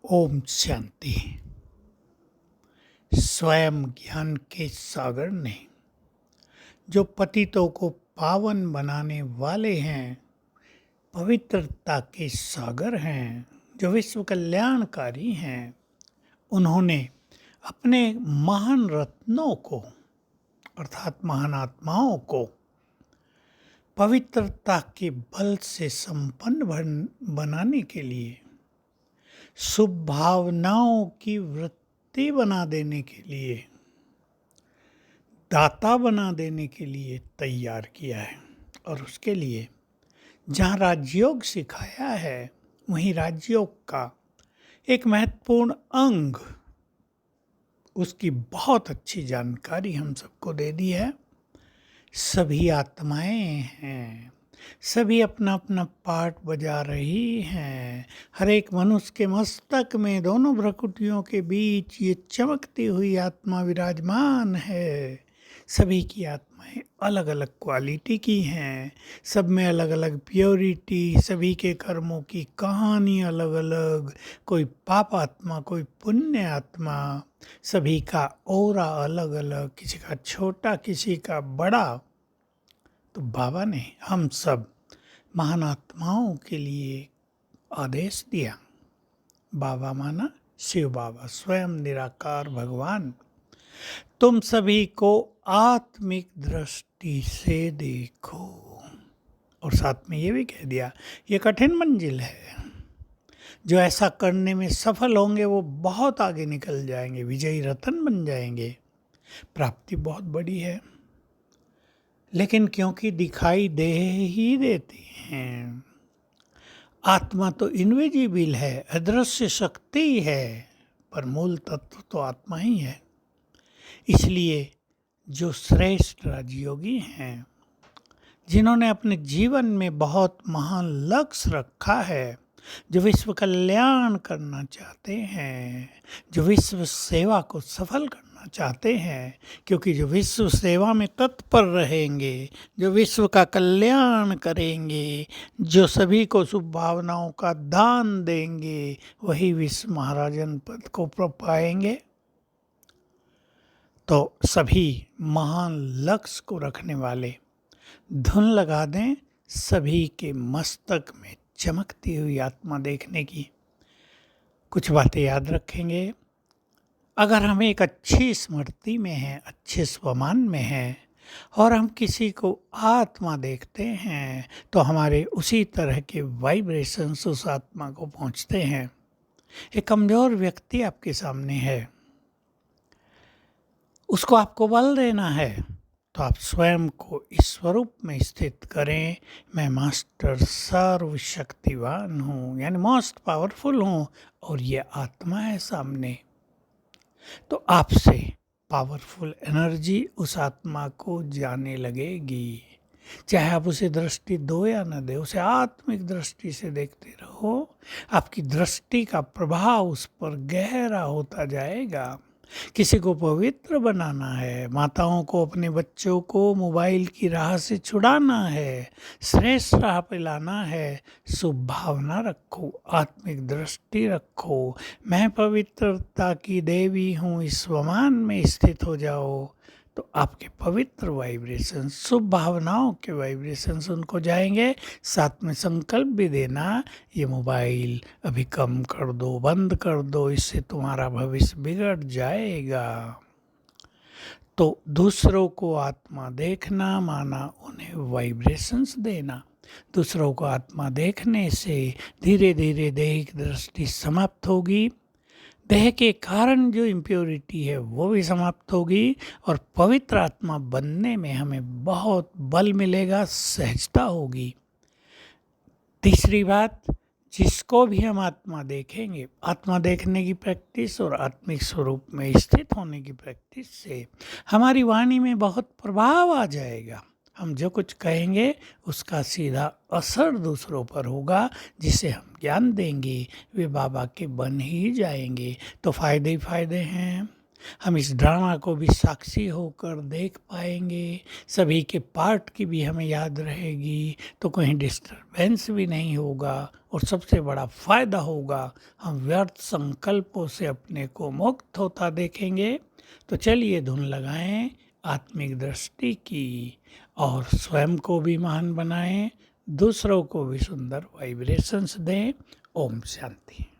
ओम शांति। स्वयं ज्ञान के सागर ने जो पतितों को पावन बनाने वाले हैं, पवित्रता के सागर हैं, जो विश्व कल्याणकारी हैं, उन्होंने अपने महान रत्नों को अर्थात महान आत्माओं को पवित्रता के बल से संपन्न बनाने के लिए, शुभ भावनाओं की वृत्ति बना देने के लिए, दाता बना देने के लिए तैयार किया है। और उसके लिए जहाँ राजयोग सिखाया है, वहीं राजयोग का एक महत्वपूर्ण अंग, उसकी बहुत अच्छी जानकारी हम सबको दे दी है। सभी आत्माएं हैं, सभी अपना अपना पार्ट बजा रही हैं। हर एक मनुष्य के मस्तक में दोनों भ्रकुटियों के बीच ये चमकती हुई आत्मा विराजमान है। सभी की आत्माएं अलग अलग क्वालिटी की हैं, सब में अलग अलग प्योरिटी, सभी के कर्मों की कहानी अलग अलग, कोई पाप आत्मा कोई पुण्य आत्मा, सभी का औरा अलग अलग, किसी का छोटा किसी का बड़ा। तो बाबा ने हम सब महान आत्माओं के लिए आदेश दिया। बाबा माना शिव बाबा, स्वयं निराकार भगवान, तुम सभी को आत्मिक दृष्टि से देखो। और साथ में ये भी कह दिया, ये कठिन मंजिल है, जो ऐसा करने में सफल होंगे वो बहुत आगे निकल जाएंगे, विजयी रतन बन जाएंगे। प्राप्ति बहुत बड़ी है, लेकिन क्योंकि दिखाई दे ही देती हैं, आत्मा तो इनविजिबल है, अदृश्य शक्ति है, पर मूल तत्व तो आत्मा ही है। इसलिए जो श्रेष्ठ राजयोगी हैं, जिन्होंने अपने जीवन में बहुत महान लक्ष्य रखा है, जो विश्व कल्याण करना चाहते हैं, जो विश्व सेवा को सफल करना चाहते हैं, क्योंकि जो विश्व सेवा में तत्पर रहेंगे, जो विश्व का कल्याण करेंगे, जो सभी को शुभ भावनाओं का दान देंगे, वही विश्व महाराजन पद को पाएंगे। तो सभी महान लक्ष्य को रखने वाले धुन लगा दें सभी के मस्तक में चमकती हुई आत्मा देखने की। कुछ बातें याद रखेंगे। अगर हम एक अच्छी स्मृति में हैं, अच्छे स्वमान में हैं, और हम किसी को आत्मा देखते हैं, तो हमारे उसी तरह के वाइब्रेशंस उस आत्मा को पहुंचते हैं। एक कमजोर व्यक्ति आपके सामने है, उसको आपको बल देना है, तो आप स्वयं को इस स्वरूप में स्थित करें, मैं मास्टर सर्वशक्तिवान हूँ, यानी मोस्ट पावरफुल हूँ, और ये आत्मा है सामने। तो आपसे पावरफुल एनर्जी उस आत्मा को जाने लगेगी। चाहे आप उसे दृष्टि दो या न दे, उसे आत्मिक दृष्टि से देखते रहो, आपकी दृष्टि का प्रभाव उस पर गहरा होता जाएगा। किसी को पवित्र बनाना है, माताओं को अपने बच्चों को मोबाइल की राह से छुड़ाना है, श्रेष्ठ राह पे लाना है, शुभ भावना रखो, आत्मिक दृष्टि रखो, मैं पवित्रता की देवी हूँ, इस स्वमान में स्थित हो जाओ। तो आपके पवित्र वाइब्रेशन, शुभ भावनाओं के वाइब्रेशंस उनको जाएंगे। साथ में संकल्प भी देना, ये मोबाइल अभी कम कर दो, बंद कर दो, इससे तुम्हारा भविष्य बिगड़ जाएगा। तो दूसरों को आत्मा देखना माना उन्हें वाइब्रेशंस देना। दूसरों को आत्मा देखने से धीरे धीरे दैहिक दृष्टि समाप्त होगी, देह के कारण जो इम्प्योरिटी है वो भी समाप्त होगी, और पवित्र आत्मा बनने में हमें बहुत बल मिलेगा, सहजता होगी। तीसरी बात, जिसको भी हम आत्मा देखेंगे, आत्मा देखने की प्रैक्टिस और आत्मिक स्वरूप में स्थित होने की प्रैक्टिस से हमारी वाणी में बहुत प्रभाव आ जाएगा। हम जो कुछ कहेंगे उसका सीधा असर दूसरों पर होगा, जिसे हम ज्ञान देंगे वे बाबा के बन ही जाएंगे। तो फ़ायदे ही फ़ायदे हैं। हम इस ड्रामा को भी साक्षी होकर देख पाएंगे, सभी के पार्ट की भी हमें याद रहेगी, तो कहीं डिस्टरबेंस भी नहीं होगा और सबसे बड़ा फ़ायदा होगा, हम व्यर्थ संकल्पों से अपने को मुक्त होता देखेंगे। तो चलिए धुन लगाएं आत्मिक दृष्टि की और स्वयं को भी महान बनाएं, दूसरों को भी सुंदर वाइब्रेशंस दें। ओम शांति।